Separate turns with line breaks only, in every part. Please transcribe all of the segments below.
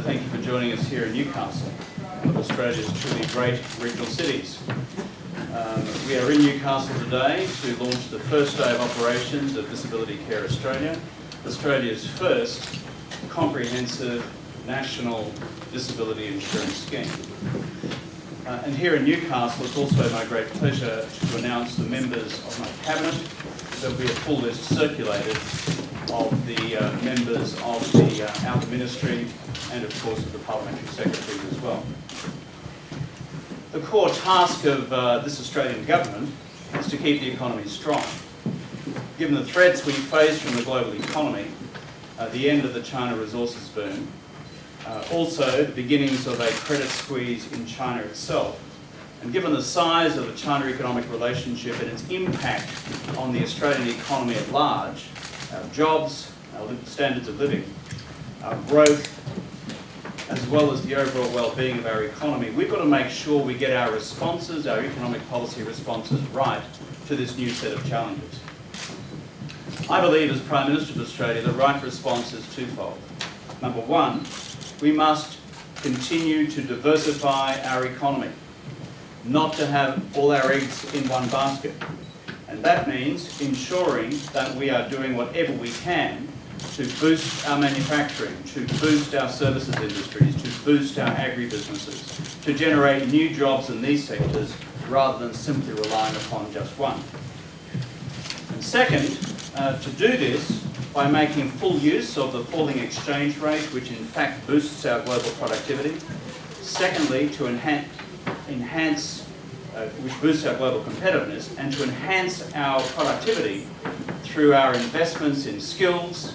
thank you for joining us here in Newcastle, one of Australia's truly great regional cities. We are in Newcastle today to launch the first day of operations of Disability Care Australia, Australia's first comprehensive national disability insurance scheme. And here in Newcastle, it's also my great pleasure to announce the members of my cabinet. There'll be a full list circulated of the members of the Outer Ministry and of course of the Parliamentary Secretaries as well. The core task of this Australian government is to keep the economy strong. Given the threats we face from the global economy, the end of the China resources boom, also the beginnings of a credit squeeze in China itself, and given the size of the China economic relationship and its impact on the Australian economy at large, our jobs, our standards of living, our growth, as well as the overall well-being of our economy, we've got to make sure we get our responses, our economic policy responses, right to this new set of challenges. I believe as Prime Minister of Australia, the right response is twofold. Number one, we must continue to diversify our economy, not to have all our eggs in one basket. And that means ensuring that we are doing whatever we can to boost our manufacturing, to boost our services industries, to boost our agribusinesses, to generate new jobs in these sectors rather than simply relying upon just one. And second, to do this by making full use of the falling exchange rate, which in fact boosts our global productivity. Secondly, to which boosts our global competitiveness, and to enhance our productivity through our investments in skills,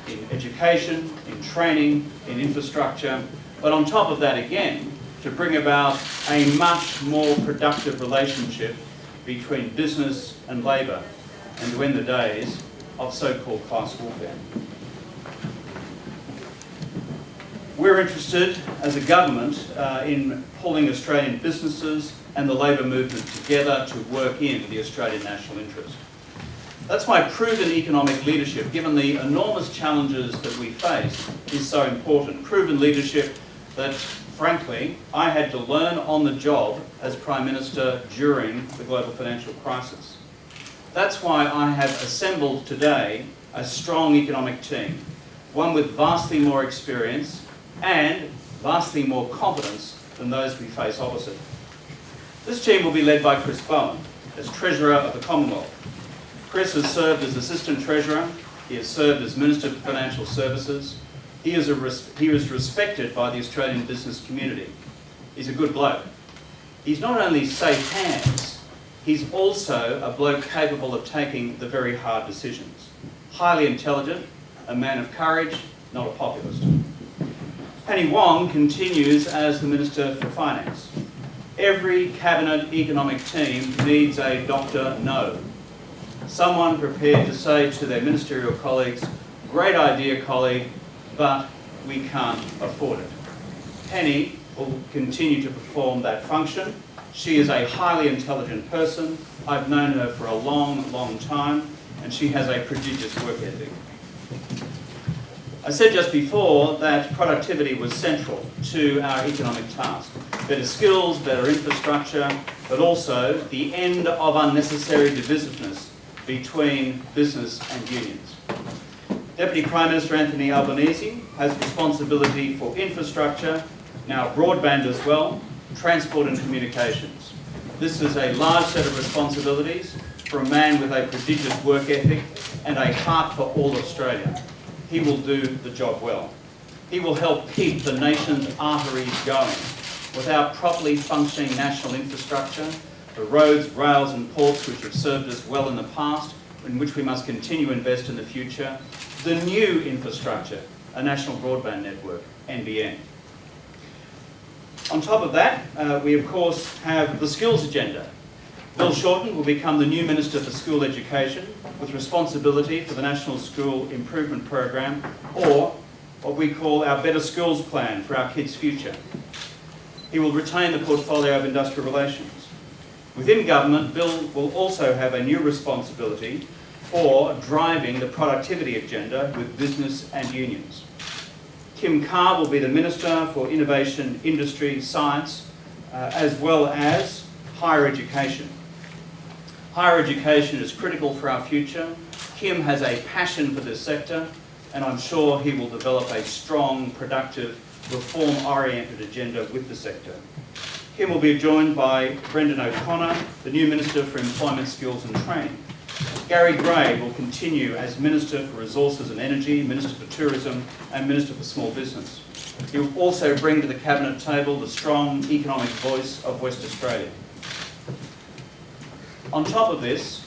in education, in training, in infrastructure, but on top of that again, to bring about a much more productive relationship between business and labour, and to end the days of so-called class warfare. We're interested as a government in pulling Australian businesses and the labour movement together to work in the Australian national interest. That's why proven economic leadership, given the enormous challenges that we face, is so important. Proven leadership that, frankly, I had to learn on the job as Prime Minister during the global financial crisis. That's why I have assembled today a strong economic team, one with vastly more experience and vastly more competence than those we face opposite. This team will be led by Chris Bowen as Treasurer of the Commonwealth. Chris has served as Assistant Treasurer, he has served as Minister for Financial Services, he is respected by the Australian business community. He's a good bloke. He's not only safe hands, he's also a bloke capable of taking the very hard decisions. Highly intelligent, a man of courage, not a populist. Penny Wong continues as the Minister for Finance. Every Cabinet economic team needs a Dr. No. Someone prepared to say to their ministerial colleagues, great idea, colleague, but we can't afford it. Penny will continue to perform that function. She is a highly intelligent person. I've known her for a long, long time, and she has a prodigious work ethic. I said just before that productivity was central to our economic task. Better skills, better infrastructure, but also the end of unnecessary divisiveness between business and unions. Deputy Prime Minister Anthony Albanese has responsibility for infrastructure, now broadband as well, transport and communications. This is a large set of responsibilities for a man with a prodigious work ethic and a heart for all Australia. He will do the job well. He will help keep the nation's arteries going. Without properly functioning national infrastructure, the roads, rails and ports which have served us well in the past, in which we must continue to invest in the future, the new infrastructure, a national broadband network, NBN. On top of that, we of course have the skills agenda. Bill Shorten will become the new Minister for School Education with responsibility for the National School Improvement Program, or what we call our Better Schools Plan for our kids' future. He will retain the portfolio of industrial relations. Within government, Bill will also have a new responsibility for driving the productivity agenda with business and unions. Kim Carr will be the Minister for Innovation, Industry, Science, as well as higher education. Higher education is critical for our future. Kim has a passion for this sector, and I'm sure he will develop a strong, productive, reform-oriented agenda with the sector. Kim will be joined by Brendan O'Connor, the new Minister for Employment, Skills and Training. Gary Gray will continue as Minister for Resources and Energy, Minister for Tourism and Minister for Small Business. He will also bring to the Cabinet table the strong economic voice of West Australia. On top of this,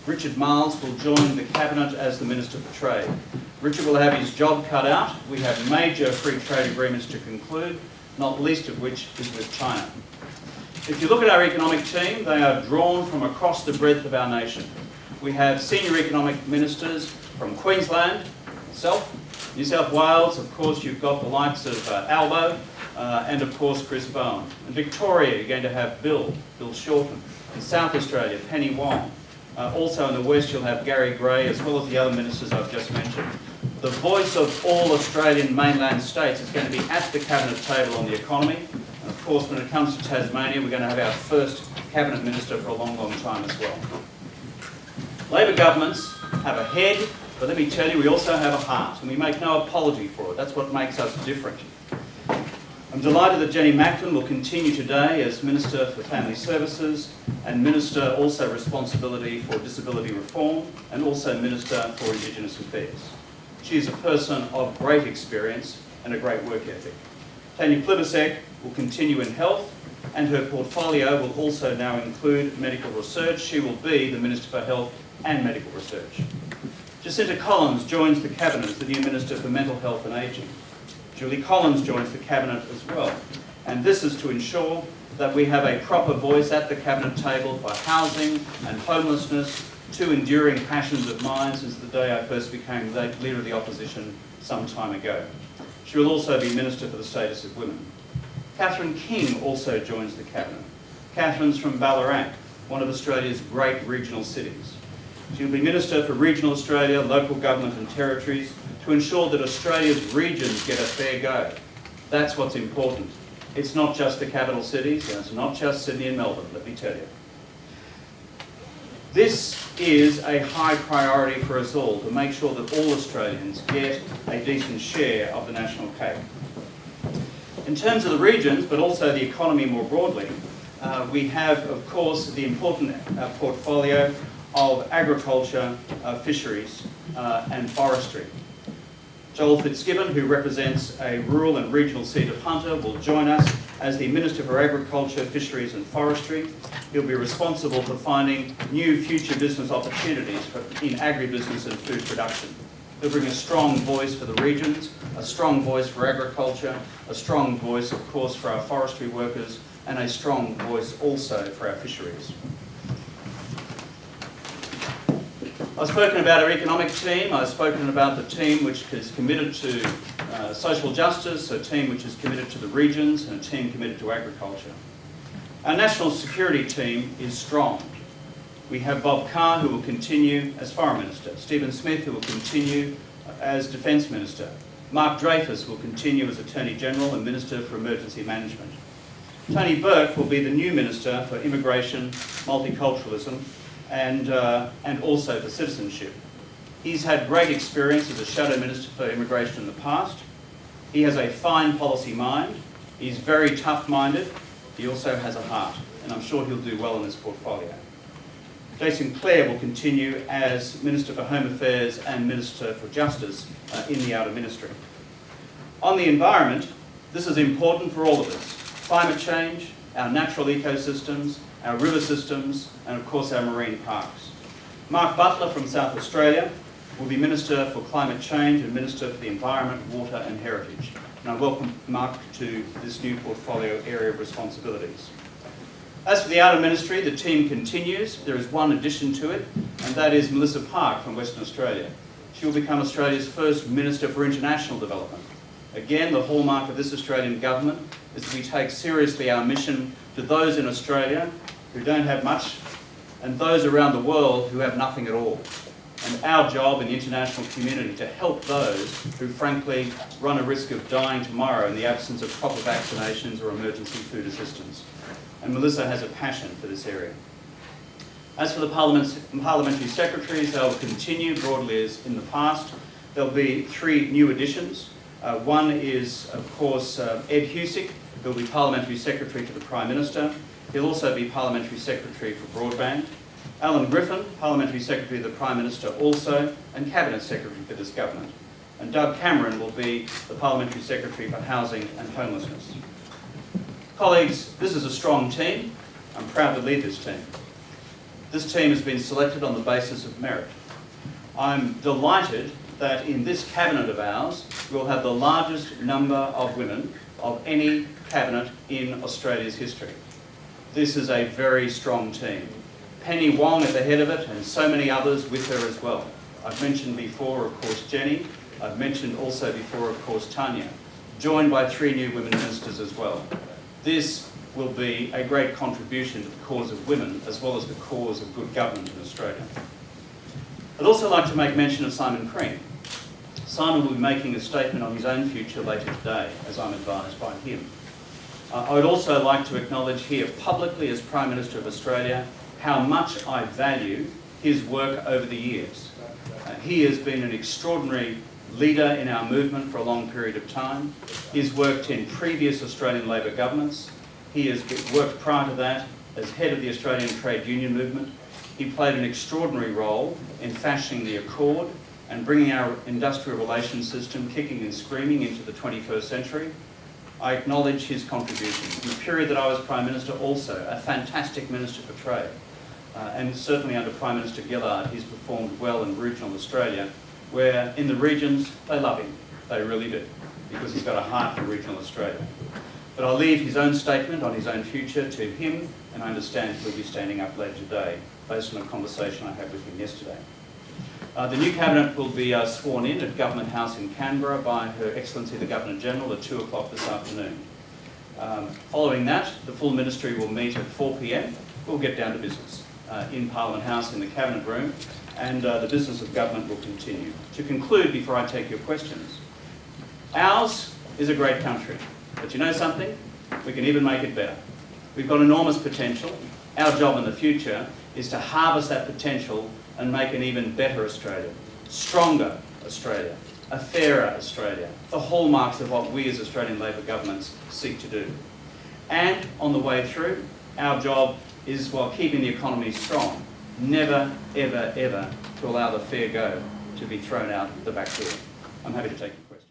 Richard Marles will join the Cabinet as the Minister for Trade. Richard will have his job cut out. We have major free trade agreements to conclude, not least of which is with China. If you look at our economic team, they are drawn from across the breadth of our nation. We have senior economic ministers from Queensland, myself, New South Wales, of course you've got the likes of Albo, and of course Chris Bowen. In Victoria you're going to have Bill Shorten. In South Australia, Penny Wong. Also in the West you'll have Gary Gray, as well as the other ministers I've just mentioned. The voice of all Australian mainland states is going to be at the Cabinet table on the economy. And of course, when it comes to Tasmania, we're going to have our first Cabinet Minister for a long, long time as well. Labor governments have a head, but let me tell you, we also have a heart, and we make no apology for it. That's what makes us different. I'm delighted that Jenny Macklin will continue today as Minister for Family Services and Minister also responsibility for disability reform and also Minister for Indigenous Affairs. She is a person of great experience and a great work ethic. Tanya Plibersek will continue in health, and her portfolio will also now include medical research. She will be the Minister for Health and Medical Research. Jacinta Collins joins the Cabinet as the new Minister for Mental Health and Ageing. Julie Collins joins the Cabinet as well. And this is to ensure that we have a proper voice at the Cabinet table for housing and homelessness, two enduring passions of mine since the day I first became the Leader of the Opposition some time ago. She will also be Minister for the Status of Women. Catherine King also joins the Cabinet. Catherine's from Ballarat, one of Australia's great regional cities. She will be Minister for Regional Australia, Local Government and Territories to ensure that Australia's regions get a fair go. That's what's important. It's not just the capital cities, and it's not just Sydney and Melbourne, let me tell you. This is a high priority for us all, to make sure that all Australians get a decent share of the national cake. In terms of the regions, but also the economy more broadly, we have, of course, the important portfolio of agriculture, fisheries and forestry. Joel Fitzgibbon, who represents a rural and regional seat of Hunter, will join us as the Minister for Agriculture, Fisheries and Forestry. He'll be responsible for finding new future business opportunities in agribusiness and food production. He'll bring a strong voice for the regions, a strong voice for agriculture, a strong voice, of course, for our forestry workers, and a strong voice also for our fisheries. I've spoken about our economic team. I've spoken about the team which is committed to social justice, a team which is committed to the regions, and a team committed to agriculture. Our national security team is strong. We have Bob Carr, who will continue as Foreign Minister, Stephen Smith, who will continue as Defence Minister, Mark Dreyfus will continue as Attorney General and Minister for Emergency Management. Tony Burke will be the new Minister for Immigration, Multiculturalism, and also for citizenship. He's had great experience as a Shadow Minister for Immigration in the past. He has a fine policy mind. He's very tough-minded. He also has a heart, and I'm sure he'll do well in this portfolio. Jason Clare will continue as Minister for Home Affairs and Minister for Justice in the Outer Ministry. On the environment, this is important for all of us. Climate change, our natural ecosystems, our river systems, and of course our marine parks. Mark Butler from South Australia will be Minister for Climate Change and Minister for the Environment, Water and Heritage. And I welcome Mark to this new portfolio area of responsibilities. As for the Outer Ministry, the team continues. There is one addition to it, and that is Melissa Park from Western Australia. She will become Australia's first Minister for International Development. Again, the hallmark of this Australian government is that we take seriously our mission to those in Australia who don't have much and those around the world who have nothing at all. and our job in the international community to help those who frankly run a risk of dying tomorrow in the absence of proper vaccinations or emergency food assistance. And Melissa has a passion for this area. As for the parliamentary secretaries, they will continue broadly as in the past. There'll be 3 new additions. One is, of course, Ed Husick, who will be Parliamentary Secretary to the Prime Minister. He'll also be Parliamentary Secretary for Broadband. Alan Griffin, Parliamentary Secretary of the Prime Minister also, and Cabinet Secretary for this government. And Doug Cameron will be the Parliamentary Secretary for Housing and Homelessness. Colleagues, this is a strong team. I'm proud to lead this team. This team has been selected on the basis of merit. I'm delighted that in this cabinet of ours, we'll have the largest number of women of any cabinet in Australia's history. This is a very strong team. Penny Wong at the head of it, and so many others with her as well. I've mentioned before, of course, Jenny. I've mentioned also before, of course, Tanya, joined by 3 new women ministers as well. This will be a great contribution to the cause of women, as well as the cause of good government in Australia. I'd also like to make mention of Simon Crean. Simon will be making a statement on his own future later today, as I'm advised by him. I would also like to acknowledge here publicly as Prime Minister of Australia how much I value his work over the years. He has been an extraordinary leader in our movement for a long period of time. He's worked in previous Australian Labor governments. He has worked prior to that as head of the Australian trade union movement. He played an extraordinary role in fashioning the Accord and bringing our industrial relations system kicking and screaming into the 21st century. I acknowledge his contribution. In the period that I was Prime Minister also, a fantastic Minister for Trade. And certainly under Prime Minister Gillard, he's performed well in regional Australia, where in the regions, they love him. They really do, because he's got a heart for regional Australia. But I'll leave his own statement on his own future to him, and I understand he'll be standing up later today, based on a conversation I had with him yesterday. The new Cabinet will be sworn in at Government House in Canberra by Her Excellency the Governor-General at 2 o'clock this afternoon. Following that, the full Ministry will meet at 4 p.m. We'll get down to business in Parliament House in the Cabinet Room, and the business of government will continue. To conclude, before I take your questions, ours is a great country, but you know something? We can even make it better. We've got enormous potential. Our job in the future is to harvest that potential and make an even better Australia, stronger Australia, a fairer Australia, the hallmarks of what we as Australian Labor governments seek to do. And on the way through, our job is, while keeping the economy strong, never, ever, ever to allow the fair go to be thrown out the back door. I'm happy to take your questions.